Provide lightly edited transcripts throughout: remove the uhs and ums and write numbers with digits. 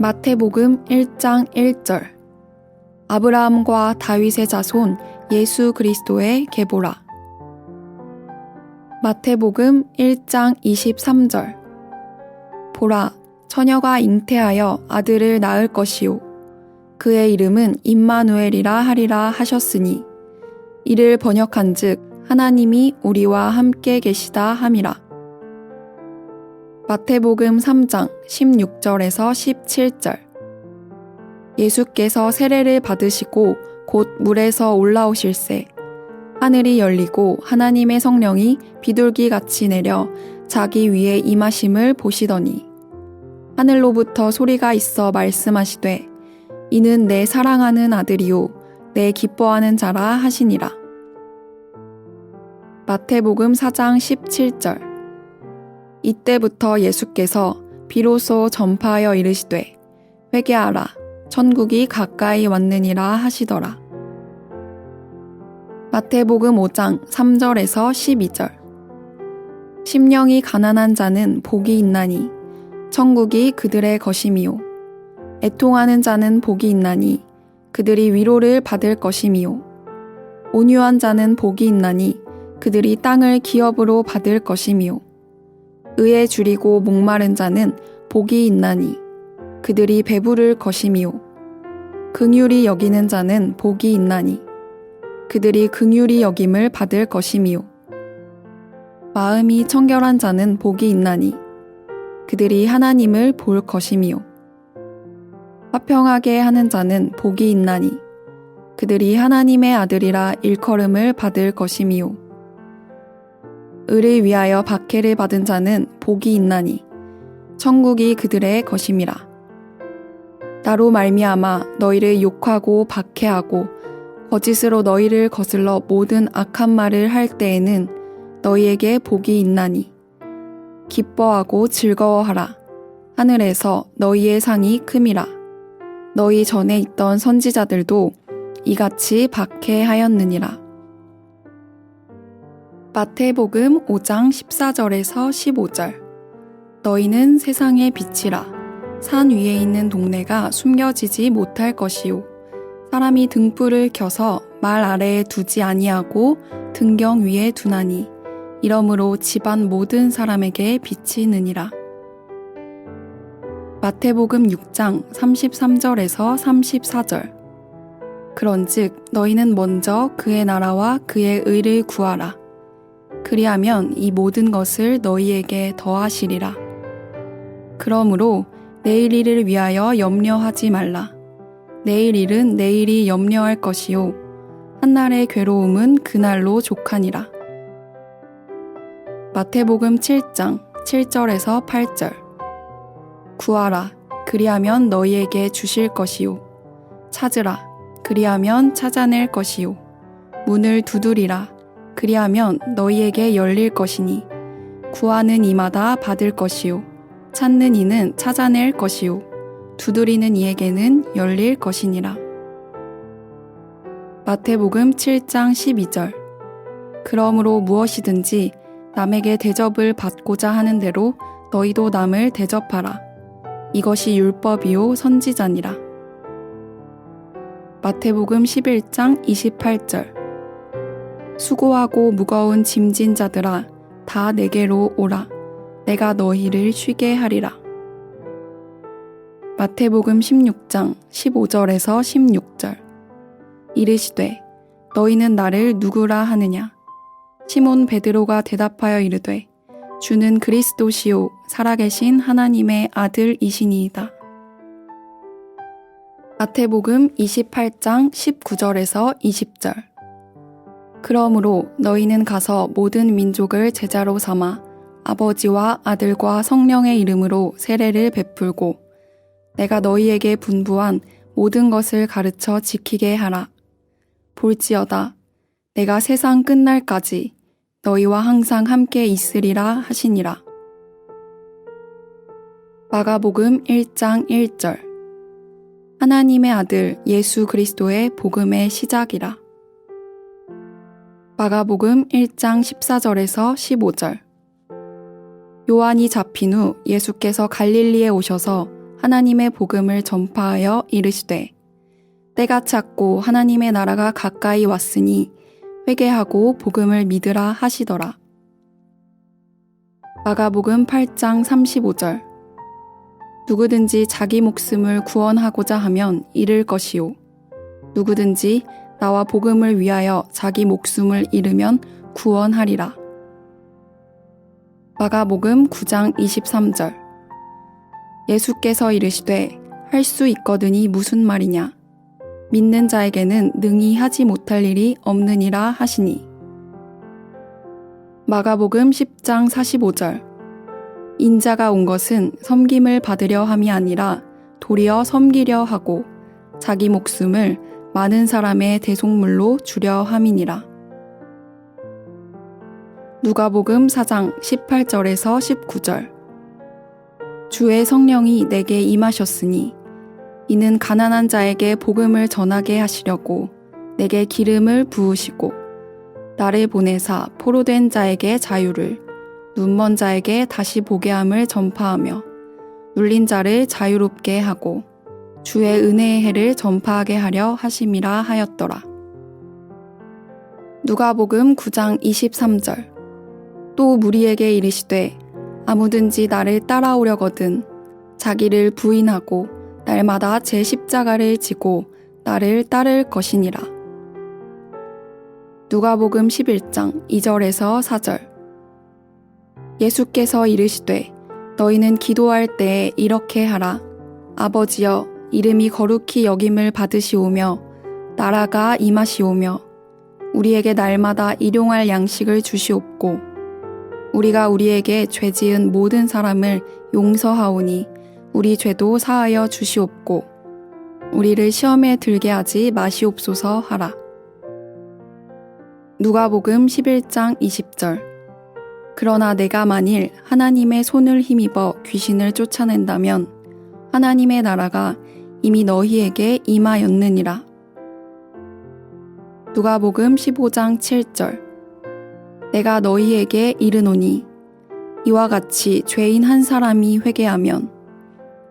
마태복음 1장 1절 아브라함과 다윗의 자손 예수 그리스도의 계보라. 마태복음 1장 23절 보라, 처녀가 잉태하여 아들을 낳을 것이요 그의 이름은 임마누엘이라 하리라 하셨으니 이를 번역한즉 하나님이 우리와 함께 계시다 함이라. 마태복음 3장 16절에서 17절 예수께서 세례를 받으시고 곧 물에서 올라오실새 하늘이 열리고 하나님의 성령이 비둘기같이 내려 자기 위에 임하심을 보시더니 하늘로부터 소리가 있어 말씀하시되 이는 내 사랑하는 아들이요 내 기뻐하는 자라 하시니라. 마태복음 4장 17절 이때부터 예수께서 비로소 전파하여 이르시되 회개하라 천국이 가까이 왔느니라 하시더라. 마태복음 5장 3절에서 12절 심령이 가난한 자는 복이 있나니 천국이 그들의 것임이요 애통하는 자는 복이 있나니 그들이 위로를 받을 것임이요 온유한 자는 복이 있나니 그들이 땅을 기업으로 받을 것임이요 의에 줄이고 목마른 자는 복이 있나니 그들이 배부를 것임이요 긍휼히 여기는 자는 복이 있나니 그들이 긍휼히 여김을 받을 것임이요 마음이 청결한 자는 복이 있나니 그들이 하나님을 볼 것임이요 화평하게 하는 자는 복이 있나니 그들이 하나님의 아들이라 일컬음을 받을 것임이요 을을 위하여 박해를 받은 자는 복이 있나니 천국이 그들의 것임이라. 나로 말미암아 너희를 욕하고 박해하고 거짓으로 너희를 거슬러 모든 악한 말을 할 때에는 너희에게 복이 있나니 기뻐하고 즐거워하라. 하늘에서 너희의 상이 큼이라. 너희 전에 있던 선지자들도 이같이 박해하였느니라. 마태복음 5장 14절에서 15절 너희는 세상의 빛이라. 산 위에 있는 동네가 숨겨지지 못할 것이요 사람이 등불을 켜서 말 아래에 두지 아니하고 등경 위에 두나니 이러므로 집안 모든 사람에게 비치느니라. 마태복음 6장 33절에서 34절 그런즉 너희는 먼저 그의 나라와 그의 의를 구하라. 그리하면 이 모든 것을 너희에게 더하시리라. 그러므로 내일 일을 위하여 염려하지 말라. 내일 일은 내일이 염려할 것이요 한날의 괴로움은 그날로 족하니라. 마태복음 7장 7절에서 8절 구하라. 그리하면 너희에게 주실 것이요 찾으라. 그리하면 찾아낼 것이요 문을 두드리라. 그리하면 너희에게 열릴 것이니 구하는 이마다 받을 것이요 찾는 이는 찾아낼 것이요 두드리는 이에게는 열릴 것이니라. 마태복음 7장 12절 그러므로 무엇이든지 남에게 대접을 받고자 하는 대로 너희도 남을 대접하라. 이것이 율법이요 선지자니라. 마태복음 11장 28절 수고하고 무거운 짐진 자들아 다 내게로 오라. 내가 너희를 쉬게 하리라. 마태복음 16장 15절에서 16절 이르시되 너희는 나를 누구라 하느냐. 시몬 베드로가 대답하여 이르되 주는 그리스도시요 살아계신 하나님의 아들이시니이다. 마태복음 28장 19절에서 20절 그러므로 너희는 가서 모든 민족을 제자로 삼아 아버지와 아들과 성령의 이름으로 세례를 베풀고 내가 너희에게 분부한 모든 것을 가르쳐 지키게 하라. 볼지어다 내가 세상 끝날까지 너희와 항상 함께 있으리라 하시니라. 마가복음 1장 1절 하나님의 아들 예수 그리스도의 복음의 시작이라. 마가복음 1장 14절에서 15절 요한이 잡힌 후 예수께서 갈릴리에 오셔서 하나님의 복음을 전파하여 이르시되 때가 찼고 하나님의 나라가 가까이 왔으니 회개하고 복음을 믿으라 하시더라. 마가복음 8장 35절. 누구든지 자기 목숨을 구원하고자 하면 잃을 것이요 누구든지 나와 복음을 위하여 자기 목숨을 잃으면 구원하리라. 마가복음 9장 23절. 예수께서 이르시되 할 수 있거든이 무슨 말이냐 믿는 자에게는 능히 하지 못할 일이 없느니라 하시니. 마가복음 10장 45절. 인자가 온 것은 섬김을 받으려 함이 아니라 도리어 섬기려 하고 자기 목숨을 많은 사람의 대속물로 주려 함이니라. 누가복음 4장 18절에서 19절. 주의 성령이 내게 임하셨으니 이는 가난한 자에게 복음을 전하게 하시려고 내게 기름을 부으시고 나를 보내사 포로된 자에게 자유를 눈먼 자에게 다시 보게 함을 전파하며 눌린 자를 자유롭게 하고 주의 은혜의 해를 전파하게 하려 하심이라 하였더라. 누가복음 9장 23절. 또 무리에게 이르시되 아무든지 나를 따라오려거든 자기를 부인하고 날마다 제 십자가를 지고 나를 따를 것이니라. 누가복음 11장 2절에서 4절. 예수께서 이르시되 너희는 기도할 때에 이렇게 하라. 아버지여 이름이 거룩히 여김을 받으시오며 나라가 임하시오며 우리에게 날마다 일용할 양식을 주시옵고 우리가 우리에게 죄 지은 모든 사람을 용서하오니 우리 죄도 사하여 주시옵고 우리를 시험에 들게 하지 마시옵소서 하라. 누가복음 11장 20절. 그러나 내가 만일 하나님의 손을 힘입어 귀신을 쫓아낸다면 하나님의 나라가 이미 너희에게 임하였느니라. 누가복음 15장 7절. 내가 너희에게 이르노니 이와 같이 죄인 한 사람이 회개하면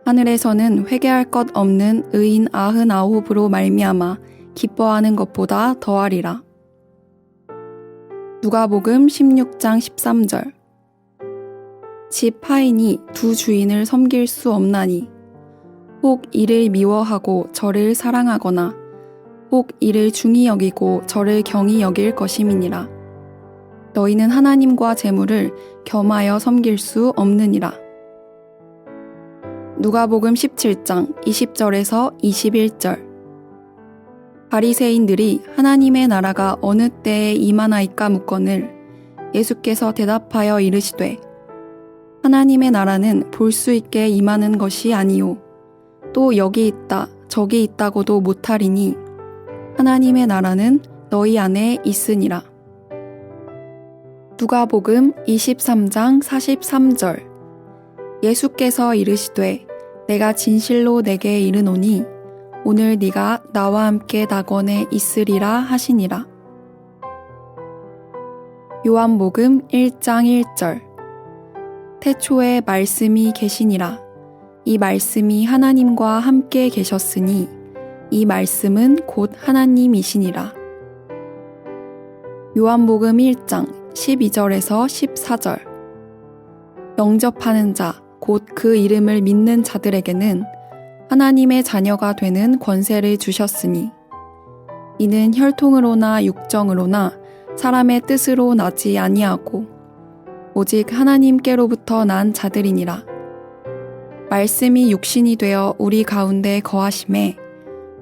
하늘에서는 회개할 것 없는 의인 99으로 말미암아 기뻐하는 것보다 더하리라. 누가복음 16장 13절. 집 하인이 두 주인을 섬길 수 없나니 혹 이를 미워하고 저를 사랑하거나 혹 이를 중히 여기고 저를 경히 여길 것임이니라. 너희는 하나님과 재물을 겸하여 섬길 수 없느니라. 누가복음 17장 20절에서 21절. 바리새인들이 하나님의 나라가 어느 때에 임하나이까 묻거늘 예수께서 대답하여 이르시되 하나님의 나라는 볼 수 있게 임하는 것이 아니요 또 여기 있다 저기 있다고도 못하리니 하나님의 나라는 너희 안에 있으니라. 누가복음 23장 43절. 예수께서 이르시되 내가 진실로 내게 이르노니 오늘 네가 나와 함께 낙원에 있으리라 하시니라. 요한복음 1장 1절. 태초에 말씀이 계시니라. 이 말씀이 하나님과 함께 계셨으니 이 말씀은 곧 하나님이시니라. 요한복음 1장 12절에서 14절. 영접하는 자, 곧 그 이름을 믿는 자들에게는 하나님의 자녀가 되는 권세를 주셨으니 이는 혈통으로나 육정으로나 사람의 뜻으로 나지 아니하고 오직 하나님께로부터 난 자들이니라. 말씀이 육신이 되어 우리 가운데 거하심에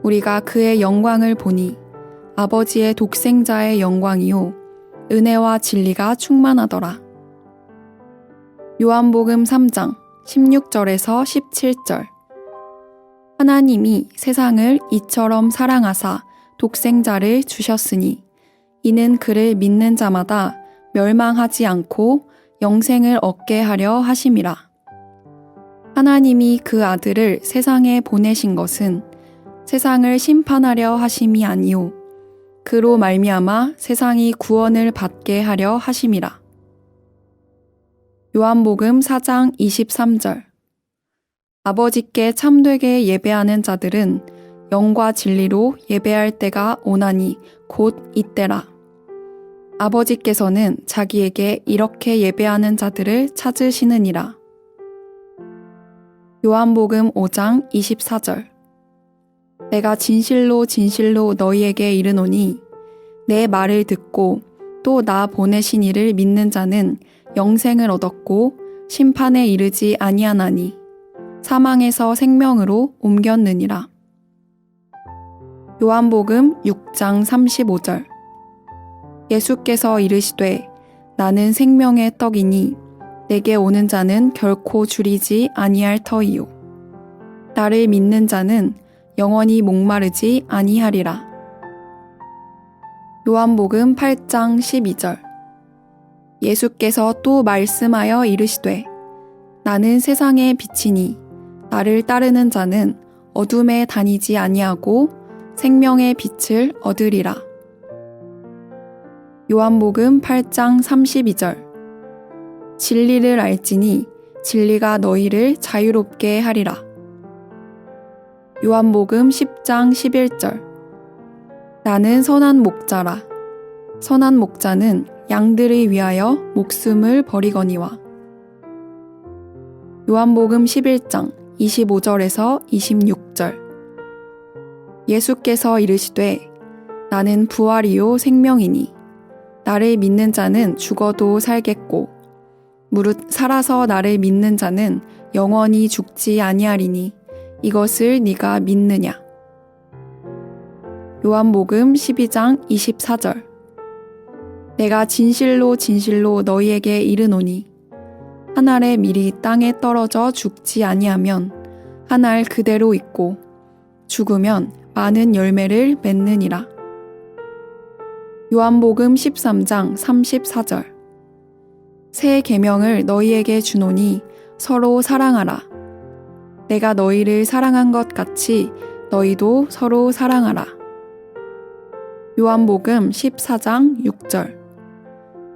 우리가 그의 영광을 보니 아버지의 독생자의 영광이요 은혜와 진리가 충만하더라. 요한복음 3장 16절에서 17절. 하나님이 세상을 이처럼 사랑하사 독생자를 주셨으니 이는 그를 믿는 자마다 멸망하지 않고 영생을 얻게 하려 하심이라. 하나님이 그 아들을 세상에 보내신 것은 세상을 심판하려 하심이 아니요 그로 말미암아 세상이 구원을 받게 하려 하심이라. 요한복음 4장 23절. 아버지께 참되게 예배하는 자들은 영과 진리로 예배할 때가 오나니 곧 이때라. 아버지께서는 자기에게 이렇게 예배하는 자들을 찾으시느니라. 요한복음 5장 24절. 내가 진실로 진실로 너희에게 이르노니 내 말을 듣고 또 나 보내신 이를 믿는 자는 영생을 얻었고 심판에 이르지 아니하나니 사망에서 생명으로 옮겼느니라. 요한복음 6장 35절. 예수께서 이르시되 나는 생명의 떡이니 내게 오는 자는 결코 줄이지 아니할 터이요 나를 믿는 자는 영원히 목마르지 아니하리라. 요한복음 8장 12절. 예수께서 또 말씀하여 이르시되 나는 세상의 빛이니 나를 따르는 자는 어둠에 다니지 아니하고 생명의 빛을 얻으리라. 요한복음 8장 32절. 진리를 알지니 진리가 너희를 자유롭게 하리라. 요한복음 10장 11절. 나는 선한 목자라. 선한 목자는 양들을 위하여 목숨을 버리거니와. 요한복음 11장 25절에서 26절. 예수께서 이르시되 나는 부활이요 생명이니 나를 믿는 자는 죽어도 살겠고 무릇 살아서 나를 믿는 자는 영원히 죽지 아니하리니 이것을 네가 믿느냐. 요한복음 12장 24절. 내가 진실로 진실로 너희에게 이르노니 한 알의 밀이 땅에 떨어져 죽지 아니하면 한 알 그대로 있고 죽으면 많은 열매를 맺느니라. 요한복음 13장 34절. 새 계명을 너희에게 주노니 서로 사랑하라. 내가 너희를 사랑한 것 같이 너희도 서로 사랑하라. 요한복음 14장 6절.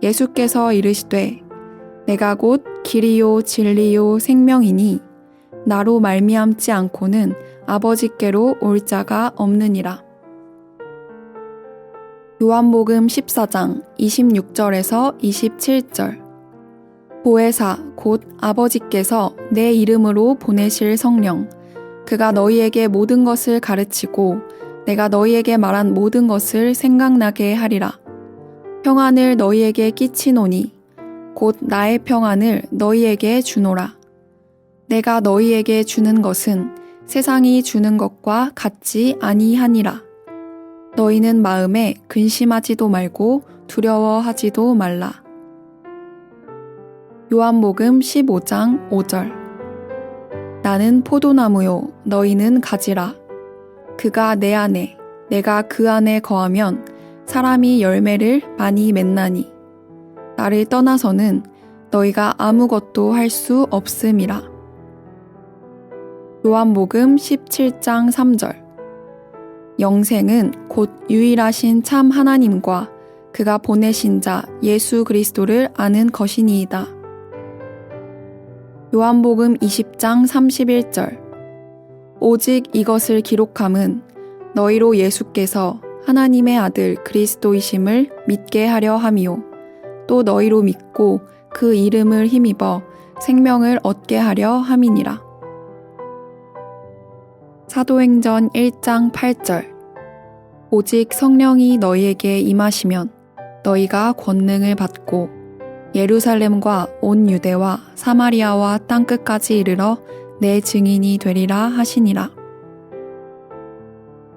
예수께서 이르시되 내가 곧 길이요 진리요 생명이니 나로 말미암지 않고는 아버지께로 올 자가 없느니라. 요한복음 14장 26절에서 27절. 보혜사 곧 아버지께서 내 이름으로 보내실 성령 그가 너희에게 모든 것을 가르치고 내가 너희에게 말한 모든 것을 생각나게 하리라. 평안을 너희에게 끼치노니 곧 나의 평안을 너희에게 주노라. 내가 너희에게 주는 것은 세상이 주는 것과 같지 아니하니라. 너희는 마음에 근심하지도 말고 두려워하지도 말라. 요한복음 15장 5절. 나는 포도나무요 너희는 가지라. 그가 내 안에 내가 그 안에 거하면 사람이 열매를 많이 맺나니 나를 떠나서는 너희가 아무것도 할 수 없음이라. 요한복음 17장 3절. 영생은 곧 유일하신 참 하나님과 그가 보내신 자 예수 그리스도를 아는 것이니이다. 요한복음 20장 31절. 오직 이것을 기록함은 너희로 예수께서 하나님의 아들 그리스도이심을 믿게 하려 함이요 또 너희로 믿고 그 이름을 힘입어 생명을 얻게 하려 함이니라. 사도행전 1장 8절. 오직 성령이 너희에게 임하시면 너희가 권능을 받고 예루살렘과 온 유대와 사마리아와 땅끝까지 이르러 내 증인이 되리라 하시니라.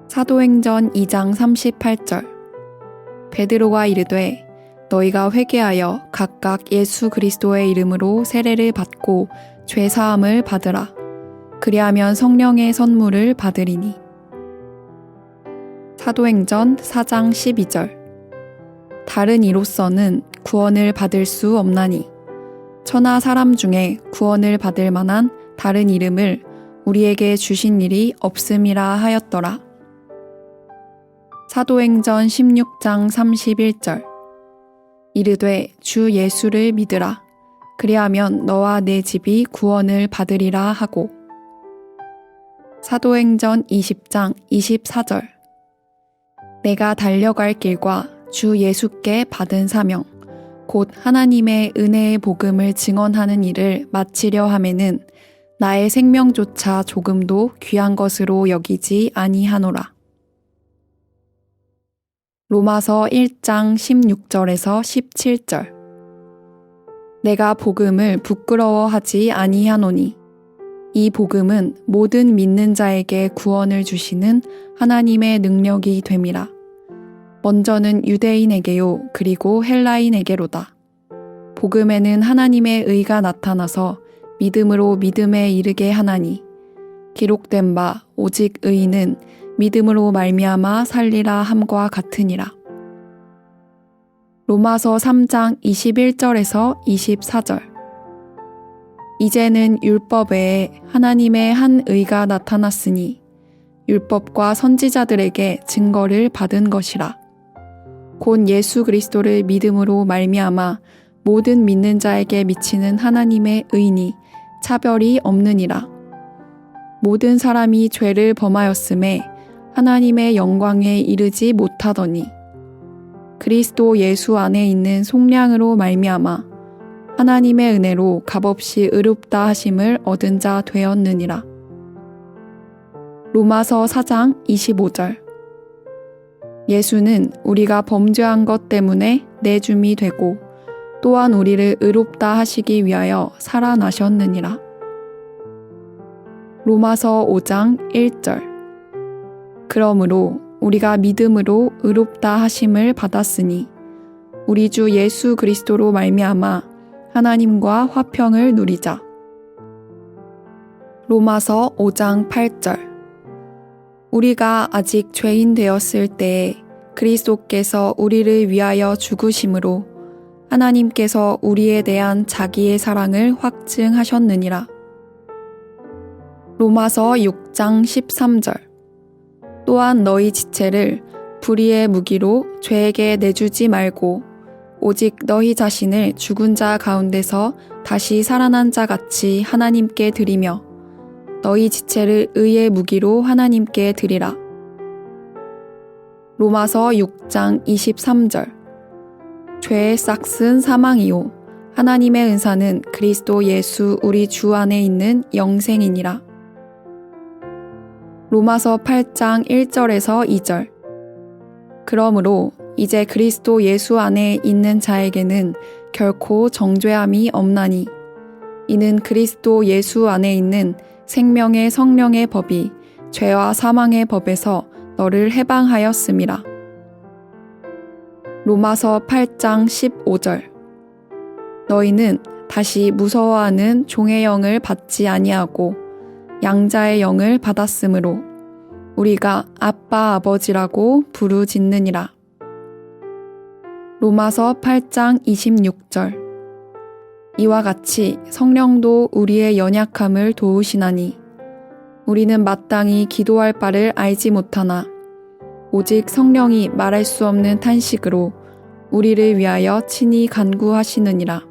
사도행전 2장 38절. 베드로가 이르되 너희가 회개하여 각각 예수 그리스도의 이름으로 세례를 받고 죄사함을 받으라. 그리하면 성령의 선물을 받으리니. 사도행전 4장 12절. 다른 이로서는 구원을 받을 수 없나니 천하 사람 중에 구원을 받을 만한 다른 이름을 우리에게 주신 일이 없음이라 하였더라. 사도행전 16장 31절. 이르되 주 예수를 믿으라. 그리하면 너와 내 집이 구원을 받으리라 하고. 사도행전 20장 24절. 내가 달려갈 길과 주 예수께 받은 사명, 곧 하나님의 은혜의 복음을 증언하는 일을 마치려 하매는 나의 생명조차 조금도 귀한 것으로 여기지 아니하노라. 로마서 1장 16절에서 17절. 내가 복음을 부끄러워하지 아니하노니 이 복음은 모든 믿는 자에게 구원을 주시는 하나님의 능력이 됨이라. 먼저는 유대인에게요 그리고 헬라인에게로다. 복음에는 하나님의 의가 나타나서 믿음으로 믿음에 이르게 하나니 기록된 바 오직 의인은 믿음으로 말미암아 살리라 함과 같으니라. 로마서 3장 21절에서 24절. 이제는 율법 외에 하나님의 한 의가 나타났으니 율법과 선지자들에게 증거를 받은 것이라. 곧 예수 그리스도를 믿음으로 말미암아 모든 믿는 자에게 미치는 하나님의 의니 차별이 없느니라. 모든 사람이 죄를 범하였음에 하나님의 영광에 이르지 못하더니 그리스도 예수 안에 있는 속량으로 말미암아 하나님의 은혜로 값없이 의롭다 하심을 얻은 자 되었느니라. 로마서 4장 25절. 예수는 우리가 범죄한 것 때문에 내줌이 되고 또한 우리를 의롭다 하시기 위하여 살아나셨느니라. 로마서 5장 1절. 그러므로 우리가 믿음으로 의롭다 하심을 받았으니 우리 주 예수 그리스도로 말미암아 하나님과 화평을 누리자. 로마서 5장 8절. 우리가 아직 죄인 되었을 때에 그리스도께서 우리를 위하여 죽으심으로 하나님께서 우리에 대한 자기의 사랑을 확증하셨느니라. 로마서 6장 13절. 또한 너희 지체를 불의의 무기로 죄에게 내주지 말고 오직 너희 자신을 죽은 자 가운데서 다시 살아난 자 같이 하나님께 드리며 너희 지체를 의의 무기로 하나님께 드리라. 로마서 6장 23절. 죄의 싹은 사망이요 하나님의 은사는 그리스도 예수 우리 주 안에 있는 영생이니라. 로마서 8장 1절에서 2절. 그러므로 이제 그리스도 예수 안에 있는 자에게는 결코 정죄함이 없나니 이는 그리스도 예수 안에 있는 생명의 성령의 법이 죄와 사망의 법에서 너를 해방하였음이라. 로마서 8장 15절. 너희는 다시 무서워하는 종의 영을 받지 아니하고 양자의 영을 받았으므로 우리가 아빠 아버지라고 부르짖느니라. 로마서 8장 26절. 이와 같이 성령도 우리의 연약함을 도우시나니 우리는 마땅히 기도할 바를 알지 못하나 오직 성령이 말할 수 없는 탄식으로 우리를 위하여 친히 간구하시느니라.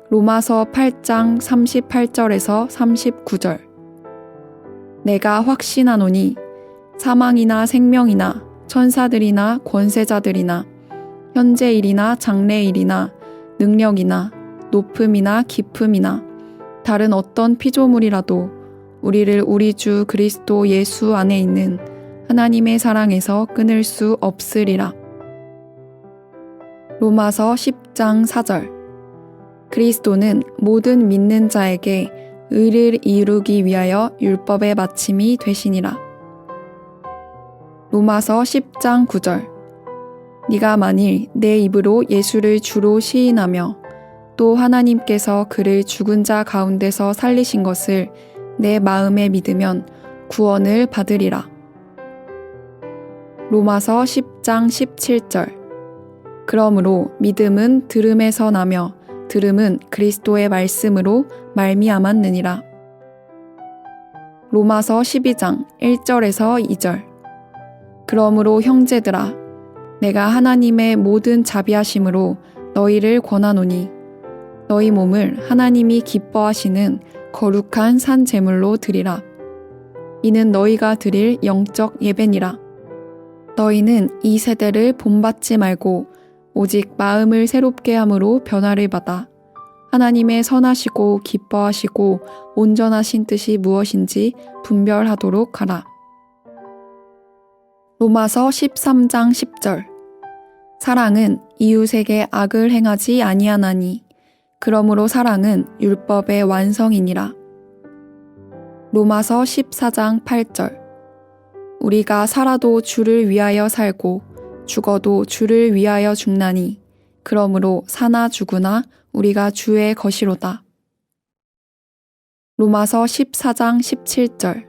로마서 8장 38절에서 39절. 내가 확신하노니 사망이나 생명이나 천사들이나 권세자들이나 현재일이나 장래일이나 능력이나 높음이나 깊음이나 다른 어떤 피조물이라도 우리를 우리 주 그리스도 예수 안에 있는 하나님의 사랑에서 끊을 수 없으리라. 로마서 10장 4절. 그리스도는 모든 믿는 자에게 의를 이루기 위하여 율법의 마침이 되시니라. 로마서 10장 9절. 네가 만일 내 입으로 예수를 주로 시인하며 또 하나님께서 그를 죽은 자 가운데서 살리신 것을 내 마음에 믿으면 구원을 받으리라. 로마서 10장 17절. 그러므로 믿음은 들음에서 나며 들음은 그리스도의 말씀으로 말미암았느니라. 로마서 12장 1절에서 2절. 그러므로 형제들아 내가 하나님의 모든 자비하심으로 너희를 권하노니 너희 몸을 하나님이 기뻐하시는 거룩한 산 제물로 드리라. 이는 너희가 드릴 영적 예배니라. 너희는 이 세대를 본받지 말고 오직 마음을 새롭게 함으로 변화를 받아 하나님의 선하시고 기뻐하시고 온전하신 뜻이 무엇인지 분별하도록 하라. 로마서 13장 10절. 사랑은 이웃에게 악을 행하지 아니하나니 그러므로 사랑은 율법의 완성이니라. 로마서 14장 8절. 우리가 살아도 주를 위하여 살고 죽어도 주를 위하여 죽나니 그러므로 사나 죽으나 우리가 주의 것이로다. 로마서 14장 17절.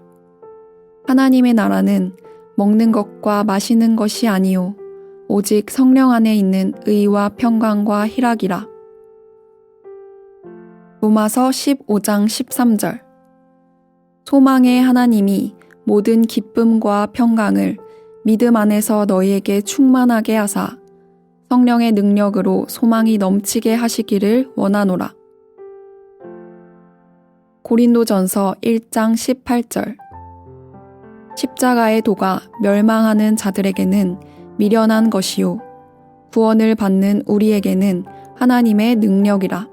하나님의 나라는 먹는 것과 마시는 것이 아니요 오직 성령 안에 있는 의와 평강과 희락이라. 로마서 15장 13절. 소망의 하나님이 모든 기쁨과 평강을 믿음 안에서 너희에게 충만하게 하사 성령의 능력으로 소망이 넘치게 하시기를 원하노라. 고린도전서 1장 18절. 십자가의 도가 멸망하는 자들에게는 미련한 것이요 구원을 받는 우리에게는 하나님의 능력이라.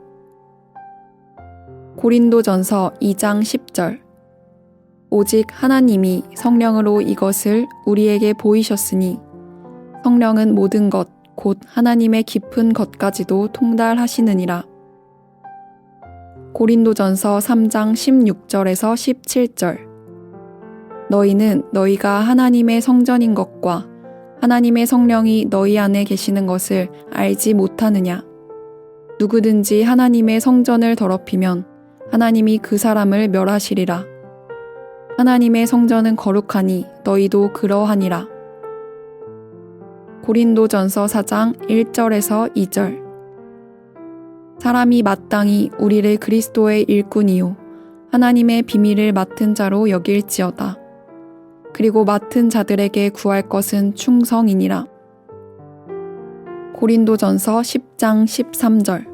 고린도전서 2장 10절. 오직 하나님이 성령으로 이것을 우리에게 보이셨으니 성령은 모든 것 곧 하나님의 깊은 것까지도 통달하시느니라. 고린도전서 3장 16절에서 17절. 너희는 너희가 하나님의 성전인 것과 하나님의 성령이 너희 안에 계시는 것을 알지 못하느냐. 누구든지 하나님의 성전을 더럽히면 하나님이 그 사람을 멸하시리라. 하나님의 성전은 거룩하니 너희도 그러하니라. 고린도전서 4장 1절에서 2절. 사람이 마땅히 우리를 그리스도의 일꾼이요 하나님의 비밀을 맡은 자로 여길지어다. 그리고 맡은 자들에게 구할 것은 충성이니라. 고린도전서 10장 13절.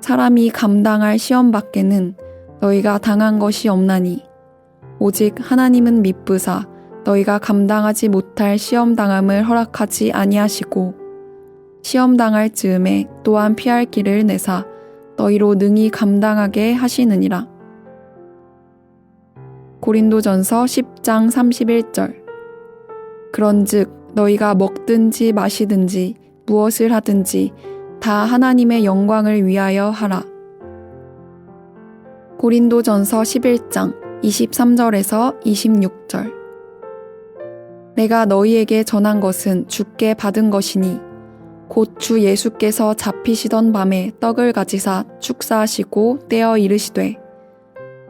사람이 감당할 시험 밖에는 너희가 당한 것이 없나니 오직 하나님은 미쁘사 너희가 감당하지 못할 시험당함을 허락하지 아니하시고 시험당할 즈음에 또한 피할 길을 내사 너희로 능히 감당하게 하시느니라. 고린도전서 10장 31절. 그런즉 너희가 먹든지 마시든지 무엇을 하든지 다 하나님의 영광을 위하여 하라. 고린도전서 11장 23절에서 26절. 내가 너희에게 전한 것은 주께 받은 것이니 곧 주 예수께서 잡히시던 밤에 떡을 가지사 축사하시고 떼어 이르시되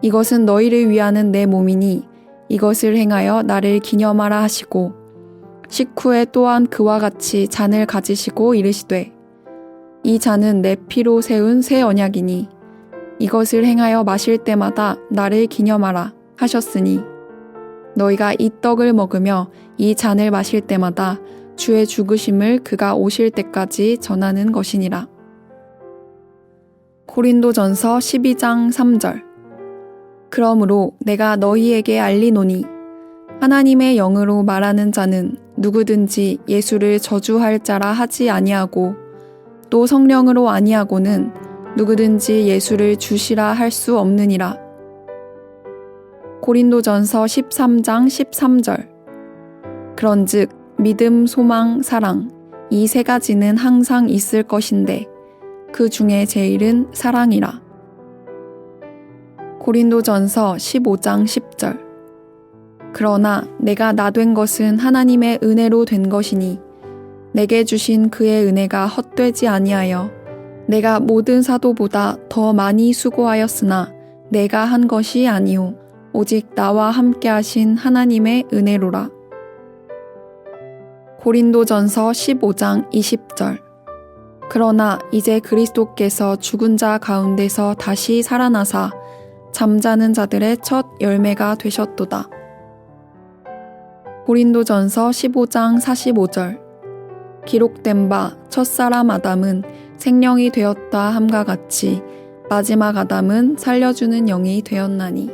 이것은 너희를 위하는 내 몸이니 이것을 행하여 나를 기념하라 하시고 식후에 또한 그와 같이 잔을 가지시고 이르시되 이 잔은 내 피로 세운 새 언약이니 이것을 행하여 마실 때마다 나를 기념하라 하셨으니 너희가 이 떡을 먹으며 이 잔을 마실 때마다 주의 죽으심을 그가 오실 때까지 전하는 것이니라. 고린도전서 12장 3절. 그러므로 내가 너희에게 알리노니 하나님의 영으로 말하는 자는 누구든지 예수를 저주할 자라 하지 아니하고 또 성령으로 아니하고는 누구든지 예수를 주시라 할 수 없느니라. 고린도전서 13장 13절. 그런즉 믿음, 소망, 사랑 이 세 가지는 항상 있을 것인데 그 중에 제일은 사랑이라. 고린도전서 15장 10절. 그러나 내가 나 된 것은 하나님의 은혜로 된 것이니 내게 주신 그의 은혜가 헛되지 아니하여 내가 모든 사도보다 더 많이 수고하였으나 내가 한 것이 아니오 오직 나와 함께 하신 하나님의 은혜로라. 고린도전서 15장 20절. 그러나 이제 그리스도께서 죽은 자 가운데서 다시 살아나사 잠자는 자들의 첫 열매가 되셨도다. 고린도전서 15장 45절. 기록된 바 첫사람 아담은 생령이 되었다 함과 같이 마지막 아담은 살려주는 영이 되었나니.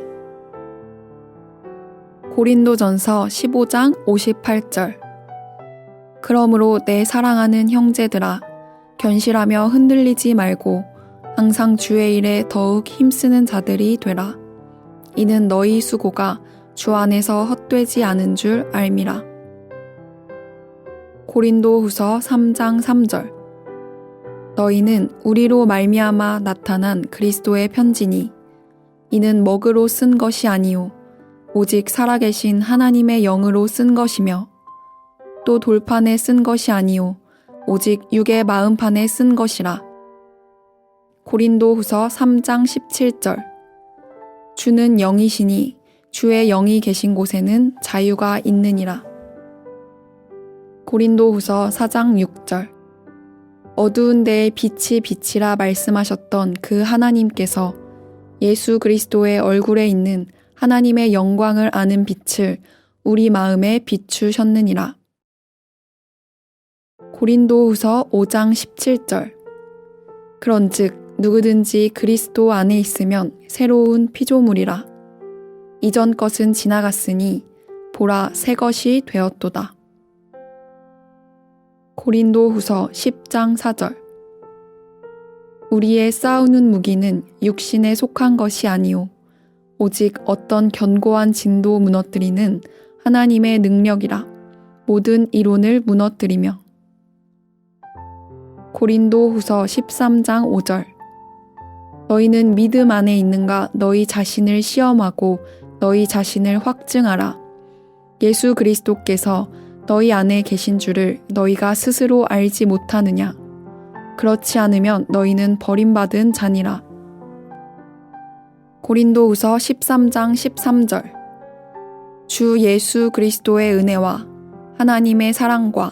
고린도전서 15장 58절. 그러므로 내 사랑하는 형제들아, 견실하며 흔들리지 말고 항상 주의 일에 더욱 힘쓰는 자들이 되라. 이는 너희 수고가 주 안에서 헛되지 않은 줄 알미라. 고린도후서 3장 3절. 너희는 우리로 말미암아 나타난 그리스도의 편지니 이는 먹으로 쓴 것이 아니요 오직 살아계신 하나님의 영으로 쓴 것이며 또 돌판에 쓴 것이 아니요 오직 육의 마음판에 쓴 것이라. 고린도후서 3장 17절. 주는 영이시니 주의 영이 계신 곳에는 자유가 있느니라. 고린도후서 4장 6절. 어두운 데에 빛이 비치라 말씀하셨던 그 하나님께서 예수 그리스도의 얼굴에 있는 하나님의 영광을 아는 빛을 우리 마음에 비추셨느니라. 고린도후서 5장 17절. 그런즉 누구든지 그리스도 안에 있으면 새로운 피조물이라. 이전 것은 지나갔으니 보라 새 것이 되었도다. 고린도후서 10장 4절. 우리의 싸우는 무기는 육신에 속한 것이 아니오 오직 어떤 견고한 진도 무너뜨리는 하나님의 능력이라. 모든 이론을 무너뜨리며. 고린도후서 13장 5절. 너희는 믿음 안에 있는가 너희 자신을 시험하고 너희 자신을 확증하라. 예수 그리스도께서 너희 안에 계신 줄을 너희가 스스로 알지 못하느냐. 그렇지 않으면 너희는 버림받은 자니라. 고린도후서 13장 13절. 주 예수 그리스도의 은혜와 하나님의 사랑과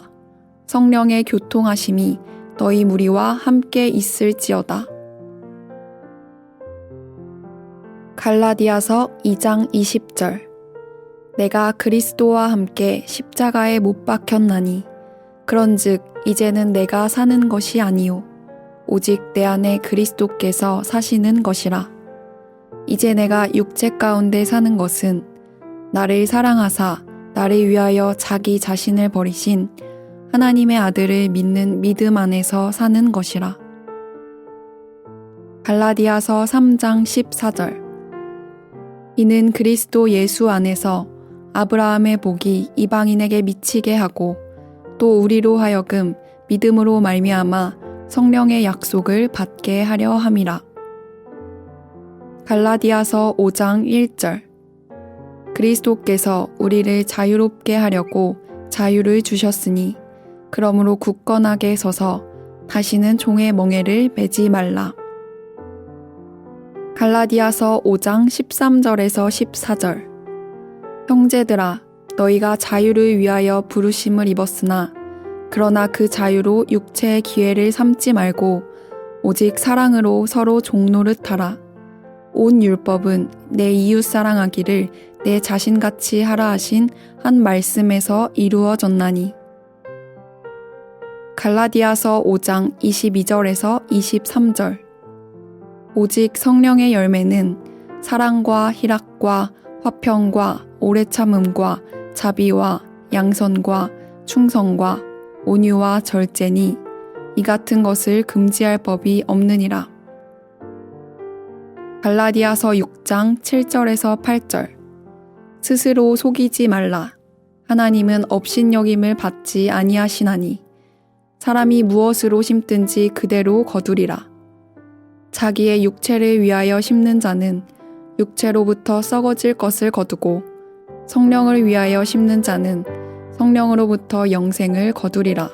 성령의 교통하심이 너희 무리와 함께 있을지어다. 갈라디아서 2장 20절. 내가 그리스도와 함께 십자가에 못 박혔나니 그런즉 이제는 내가 사는 것이 아니요 오직 내 안에 그리스도께서 사시는 것이라. 이제 내가 육체 가운데 사는 것은 나를 사랑하사 나를 위하여 자기 자신을 버리신 하나님의 아들을 믿는 믿음 안에서 사는 것이라. 갈라디아서 3장 14절. 이는 그리스도 예수 안에서 아브라함의 복이 이방인에게 미치게 하고 또 우리로 하여금 믿음으로 말미암아 성령의 약속을 받게 하려 함이라. 갈라디아서 5장 1절. 그리스도께서 우리를 자유롭게 하려고 자유를 주셨으니 그러므로 굳건하게 서서 다시는 종의 멍에를 매지 말라. 갈라디아서 5장 13절에서 14절. 형제들아, 너희가 자유를 위하여 부르심을 입었으나 그러나 그 자유로 육체의 기회를 삼지 말고 오직 사랑으로 서로 종노릇 하라. 온 율법은 내 이웃 사랑하기를 내 자신같이 하라 하신 한 말씀에서 이루어졌나니. 갈라디아서 5장 22절에서 23절. 오직 성령의 열매는 사랑과 희락과 화평과 오래 참음과 자비와 양선과 충성과 온유와 절제니 이 같은 것을 금지할 법이 없느니라. 갈라디아서 6장 7절에서 8절. 스스로 속이지 말라. 하나님은 업신여김을 받지 아니하시나니 사람이 무엇으로 심든지 그대로 거두리라. 자기의 육체를 위하여 심는 자는 육체로부터 썩어질 것을 거두고 성령을 위하여 심는 자는 성령으로부터 영생을 거두리라.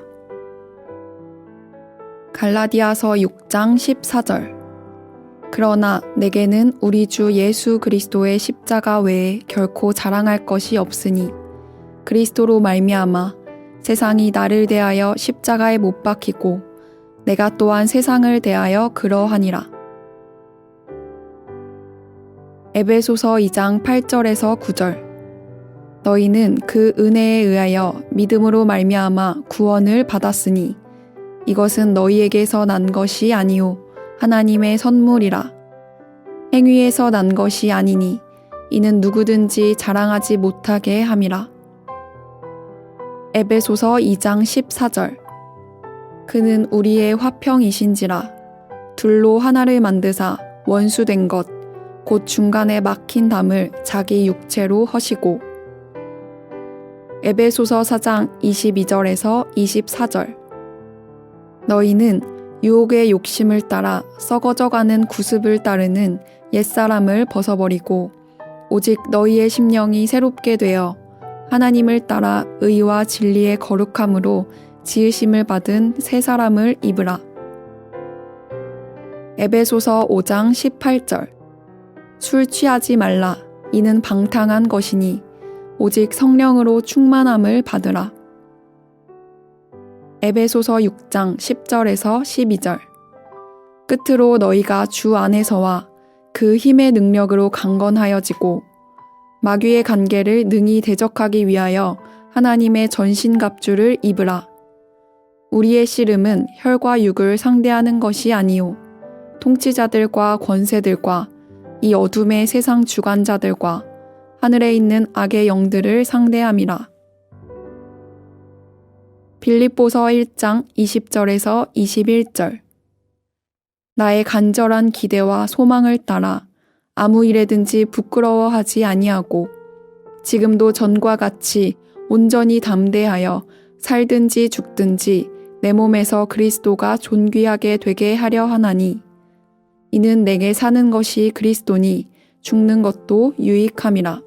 갈라디아서 6장 14절. 그러나 내게는 우리 주 예수 그리스도의 십자가 외에 결코 자랑할 것이 없으니 그리스도로 말미암아 세상이 나를 대하여 십자가에 못 박히고 내가 또한 세상을 대하여 그러하니라. 에베소서 2장 8절에서 9절. 너희는 그 은혜에 의하여 믿음으로 말미암아 구원을 받았으니 이것은 너희에게서 난 것이 아니요 하나님의 선물이라. 행위에서 난 것이 아니니 이는 누구든지 자랑하지 못하게 함이라. 에베소서 2장 14절. 그는 우리의 화평이신지라 둘로 하나를 만드사 원수된 것 곧 중간에 막힌 담을 자기 육체로 허시고. 에베소서 4장 22절에서 24절. 너희는 유혹의 욕심을 따라 썩어져가는 구습을 따르는 옛사람을 벗어버리고 오직 너희의 심령이 새롭게 되어 하나님을 따라 의와 진리의 거룩함으로 지으심을 받은 새 사람을 입으라. 에베소서 5장 18절. 술 취하지 말라. 이는 방탕한 것이니 오직 성령으로 충만함을 받으라. 에베소서 6장 10절에서 12절. 끝으로 너희가 주 안에서와 그 힘의 능력으로 강건하여지고 마귀의 관계를 능히 대적하기 위하여 하나님의 전신갑주를 입으라. 우리의 씨름은 혈과 육을 상대하는 것이 아니요 통치자들과 권세들과 이 어둠의 세상 주관자들과 하늘에 있는 악의 영들을 상대함이라. 빌립보서 1장 20절에서 21절. 나의 간절한 기대와 소망을 따라 아무 일에든지 부끄러워하지 아니하고 지금도 전과 같이 온전히 담대하여 살든지 죽든지 내 몸에서 그리스도가 존귀하게 되게 하려 하나니 이는 내게 사는 것이 그리스도니 죽는 것도 유익함이라.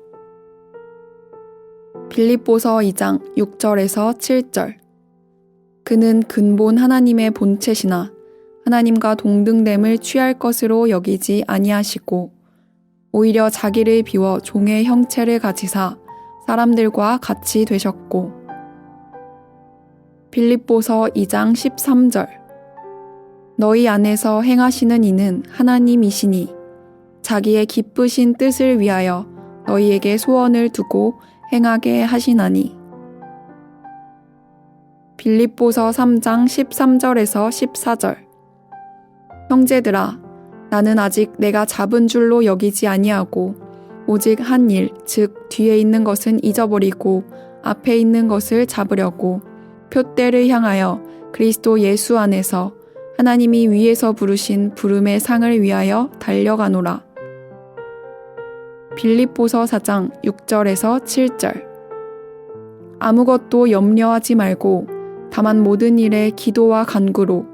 빌립보서 2장 6절에서 7절. 그는 근본 하나님의 본체시나 하나님과 동등됨을 취할 것으로 여기지 아니하시고 오히려 자기를 비워 종의 형체를 가지사 사람들과 같이 되셨고. 빌립보서 2장 13절. 너희 안에서 행하시는 이는 하나님이시니 자기의 기쁘신 뜻을 위하여 너희에게 소원을 두고 행하게 하시나니. 빌립보서 3장 13절에서 14절. 형제들아, 나는 아직 내가 잡은 줄로 여기지 아니하고 오직 한 일, 즉 뒤에 있는 것은 잊어버리고 앞에 있는 것을 잡으려고 표대를 향하여 그리스도 예수 안에서 하나님이 위에서 부르신 부름의 상을 위하여 달려가노라. 빌립보서 4장 6절에서 7절. 아무것도 염려하지 말고 다만 모든 일에 기도와 간구로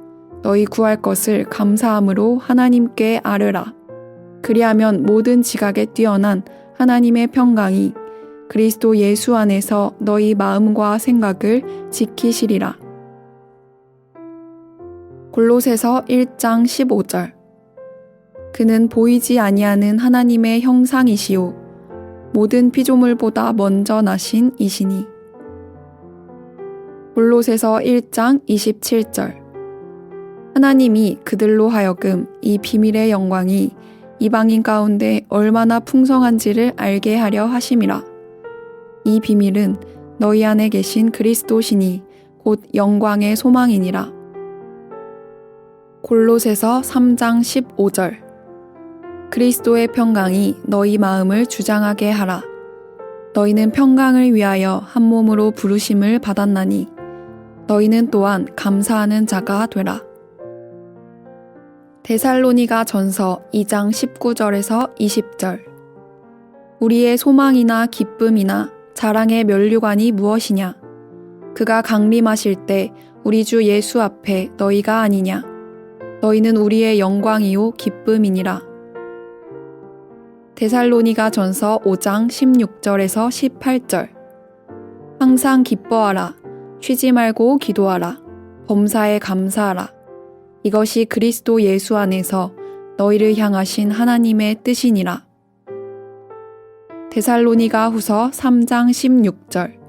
너희 구할 것을 감사함으로 하나님께 아뢰라. 그리하면 모든 지각에 뛰어난 하나님의 평강이 그리스도 예수 안에서 너희 마음과 생각을 지키시리라. 골로새서 1장 15절. 그는 보이지 아니하는 하나님의 형상이시요 모든 피조물보다 먼저 나신 이시니. 골로새서 1장 27절. 하나님이 그들로 하여금 이 비밀의 영광이 이방인 가운데 얼마나 풍성한지를 알게 하려 하심이라. 이 비밀은 너희 안에 계신 그리스도시니 곧 영광의 소망이니라. 골로새서 3장 15절. 그리스도의 평강이 너희 마음을 주장하게 하라. 너희는 평강을 위하여 한 몸으로 부르심을 받았나니 너희는 또한 감사하는 자가 되라. 데살로니가 전서 2장 19절에서 20절. 우리의 소망이나 기쁨이나 자랑의 면류관이 무엇이냐? 그가 강림하실 때 우리 주 예수 앞에 너희가 아니냐? 너희는 우리의 영광이요 기쁨이니라. 데살로니가 전서 5장 16절에서 18절. 항상 기뻐하라. 쉬지 말고 기도하라. 범사에 감사하라. 이것이 그리스도 예수 안에서 너희를 향하신 하나님의 뜻이니라. 데살로니가 후서 3장 16절.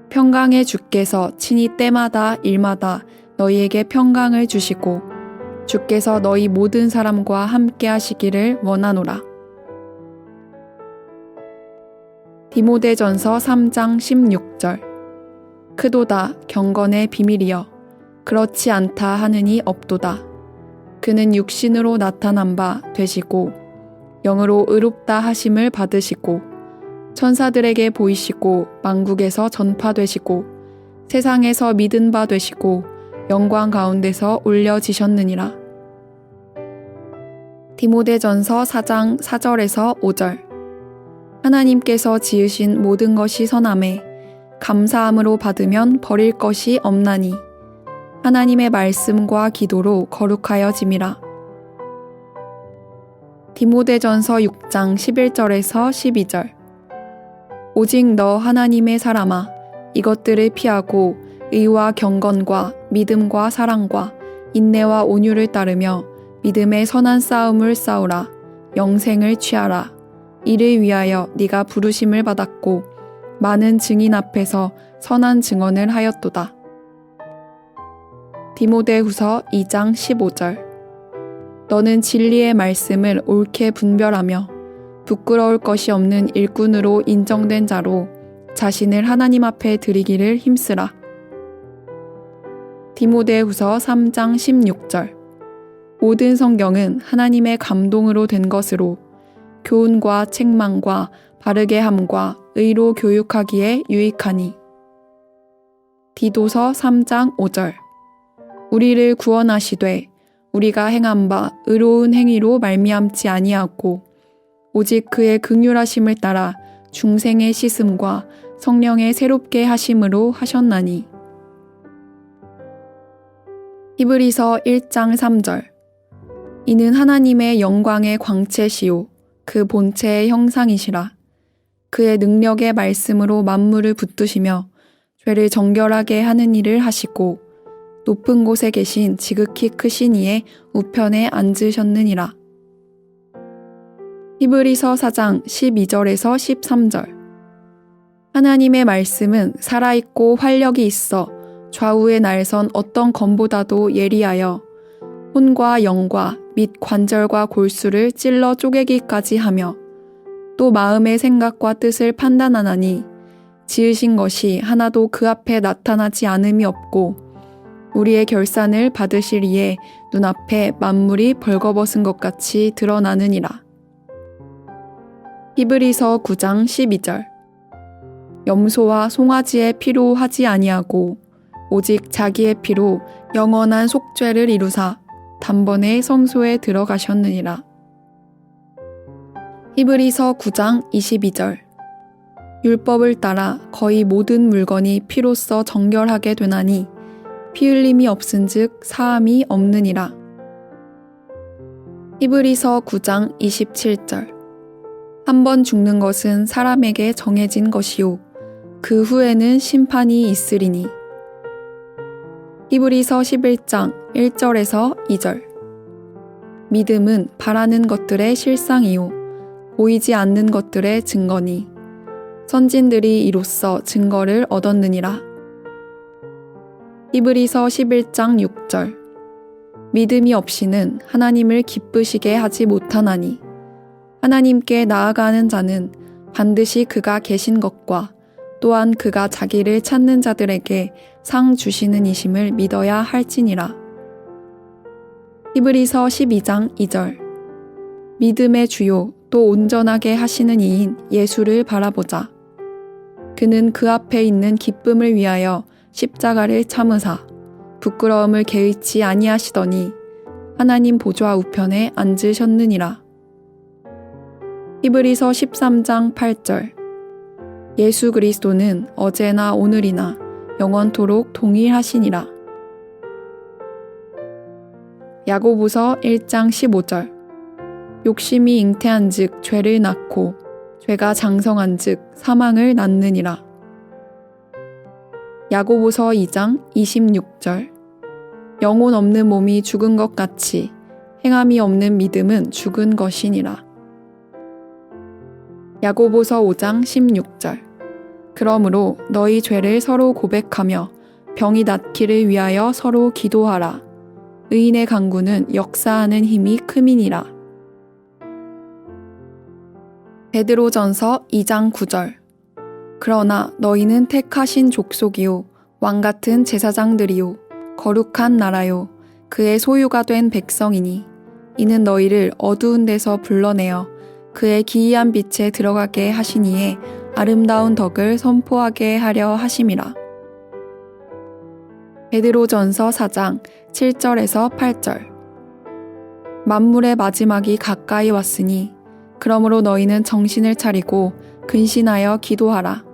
평강의 주께서 친히 때마다 일마다 너희에게 평강을 주시고 주께서 너희 모든 사람과 함께 하시기를 원하노라. 디모데전서 3장 16절. 크도다 경건의 비밀이여 그렇지 않다 하느니 없도다. 그는 육신으로 나타난 바 되시고 영으로 의롭다 하심을 받으시고 천사들에게 보이시고 만국에서 전파되시고 세상에서 믿은 바 되시고 영광 가운데서 올려지셨느니라. 디모데전서 4장 4절에서 5절. 하나님께서 지으신 모든 것이 선하매 감사함으로 받으면 버릴 것이 없나니 하나님의 말씀과 기도로 거룩하여짐이라. 디모데전서 6장 11절에서 12절. 오직 너 하나님의 사람아, 이것들을 피하고 의와 경건과 믿음과 사랑과 인내와 온유를 따르며 믿음의 선한 싸움을 싸우라. 영생을 취하라. 이를 위하여 네가 부르심을 받았고 많은 증인 앞에서 선한 증언을 하였도다. 디모데후서 2장 15절. 너는 진리의 말씀을 옳게 분별하며 부끄러울 것이 없는 일꾼으로 인정된 자로 자신을 하나님 앞에 드리기를 힘쓰라. 디모데후서 3장 16절. 모든 성경은 하나님의 감동으로 된 것으로 교훈과 책망과 바르게 함과 의로 교육하기에 유익하니. 디도서 3장 5절. 우리를 구원하시되 우리가 행한 바 의로운 행위로 말미암지 아니하고 오직 그의 긍휼하심을 따라 중생의 씻음과 성령의 새롭게 하심으로 하셨나니. 히브리서 1장 3절. 이는 하나님의 영광의 광채시요 그 본체의 형상이시라. 그의 능력의 말씀으로 만물을 붙드시며 죄를 정결하게 하는 일을 하시고 높은 곳에 계신 지극히 크신 이의 우편에 앉으셨느니라. 히브리서 4장 12절에서 13절. 하나님의 말씀은 살아있고 활력이 있어 좌우에 날선 어떤 검보다도 예리하여 혼과 영과 및 관절과 골수를 찔러 쪼개기까지 하며 또 마음의 생각과 뜻을 판단하나니 지으신 것이 하나도 그 앞에 나타나지 않음이 없고 우리의 결산을 받으시리에 눈앞에 만물이 벌거벗은 것 같이 드러나느니라. 히브리서 9장 12절. 염소와 송아지의 피로 하지 아니하고 오직 자기의 피로 영원한 속죄를 이루사 단번에 성소에 들어가셨느니라. 히브리서 9장 22절. 율법을 따라 거의 모든 물건이 피로써 정결하게 되나니 피 흘림이 없은즉 사함이 없느니라. 히브리서 9장 27절. 한 번 죽는 것은 사람에게 정해진 것이요 그 후에는 심판이 있으리니. 히브리서 11장 1절에서 2절. 믿음은 바라는 것들의 실상이요 보이지 않는 것들의 증거니 선진들이 이로써 증거를 얻었느니라. 히브리서 11장 6절. 믿음이 없이는 하나님을 기쁘시게 하지 못하나니 하나님께 나아가는 자는 반드시 그가 계신 것과 또한 그가 자기를 찾는 자들에게 상 주시는 이심을 믿어야 할지니라. 히브리서 12장 2절. 믿음의 주요 또 온전하게 하시는 이인 예수를 바라보자. 그는 그 앞에 있는 기쁨을 위하여 십자가를 참으사 부끄러움을 개의치 아니하시더니 하나님 보좌 우편에 앉으셨느니라. 히브리서 13장 8절. 예수 그리스도는 어제나 오늘이나 영원토록 동일하시니라. 야고보서 1장 15절. 욕심이 잉태한즉 죄를 낳고 죄가 장성한즉 사망을 낳느니라. 야고보서 2장 26절. 영혼 없는 몸이 죽은 것 같이 행함이 없는 믿음은 죽은 것이니라. 야고보서 5장 16절. 그러므로 너희 죄를 서로 고백하며 병이 낫기를 위하여 서로 기도하라. 의인의 간구는 역사하는 힘이 큼이니라. 베드로전서 2장 9절. 그러나 너희는 택하신 족속이요 왕같은 제사장들이요 거룩한 나라요 그의 소유가 된 백성이니 이는 너희를 어두운 데서 불러내어 그의 기이한 빛에 들어가게 하시니에 아름다운 덕을 선포하게 하려 하심이라. 베드로전서 4장 7절에서 8절. 만물의 마지막이 가까이 왔으니 그러므로 너희는 정신을 차리고 근신하여 기도하라.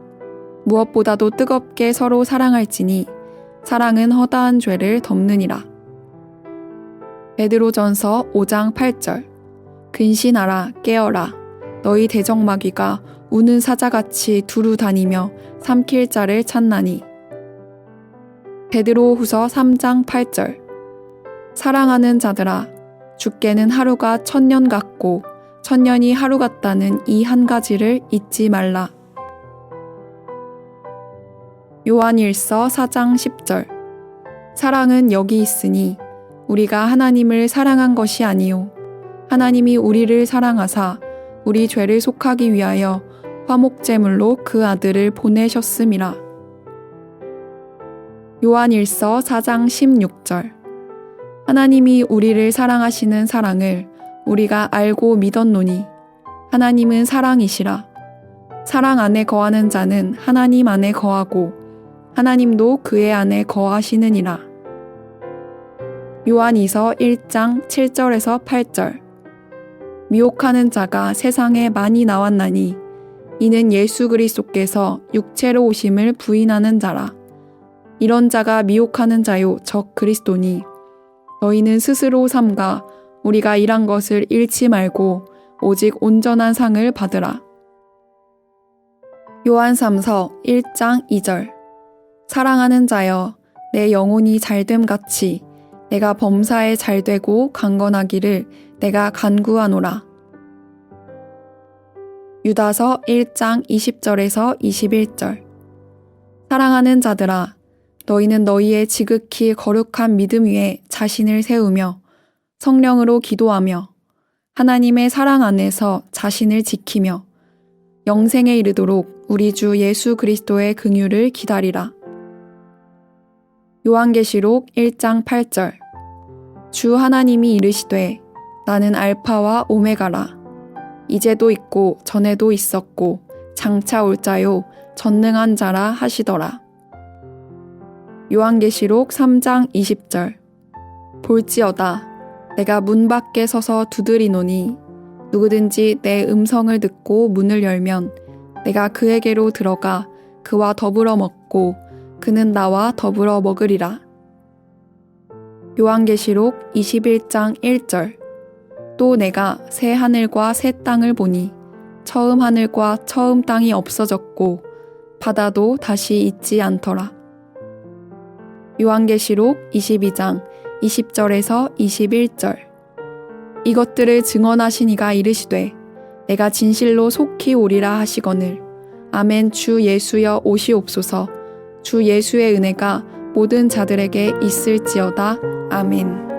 무엇보다도 뜨겁게 서로 사랑할지니 사랑은 허다한 죄를 덮느니라. 베드로전서 5장 8절. 근신하라, 깨어라. 너희 대적마귀가 우는 사자같이 두루 다니며 삼킬 자를 찾나니. 베드로후서 3장 8절. 사랑하는 자들아, 주께는 하루가 1000년 같고 1000년이 하루 같다는 이 한 가지를 잊지 말라. 요한일서 4장 10절. 사랑은 여기 있으니 우리가 하나님을 사랑한 것이 아니요 하나님이 우리를 사랑하사 우리 죄를 속하기 위하여 화목제물로 그 아들을 보내셨음이라. 요한일서 4장 16절. 하나님이 우리를 사랑하시는 사랑을 우리가 알고 믿었노니 하나님은 사랑이시라. 사랑 안에 거하는 자는 하나님 안에 거하고 하나님도 그의 안에 거하시느니라. 요한이서 1장 7절에서 8절. 미혹하는 자가 세상에 많이 나왔나니 이는 예수 그리스도께서 육체로 오심을 부인하는 자라. 이런 자가 미혹하는 자요 적 그리스도니 너희는 스스로 삼가 우리가 일한 것을 잃지 말고 오직 온전한 상을 받으라. 요한3서 1장 2절. 사랑하는 자여, 내 영혼이 잘됨 같이 내가 범사에 잘되고 강건하기를 내가 간구하노라. 유다서 1장 20절에서 21절. 사랑하는 자들아, 너희는 너희의 지극히 거룩한 믿음 위에 자신을 세우며 성령으로 기도하며 하나님의 사랑 안에서 자신을 지키며 영생에 이르도록 우리 주 예수 그리스도의 긍휼을 기다리라. 요한계시록 1장 8절. 주 하나님이 이르시되 나는 알파와 오메가라. 이제도 있고 전에도 있었고 장차 올 자요 전능한 자라 하시더라. 요한계시록 3장 20절. 볼지어다 내가 문 밖에 서서 두드리노니 누구든지 내 음성을 듣고 문을 열면 내가 그에게로 들어가 그와 더불어 먹고 그는 나와 더불어 먹으리라. 요한계시록 21장 1절. 또 내가 새 하늘과 새 땅을 보니 처음 하늘과 처음 땅이 없어졌고 바다도 다시 있지 않더라. 요한계시록 22장 20절에서 21절. 이것들을 증언하시니가 이르시되 내가 진실로 속히 오리라 하시거늘 아멘. 주 예수여 오시옵소서. 주 예수의 은혜가 모든 자들에게 있을지어다. 아멘.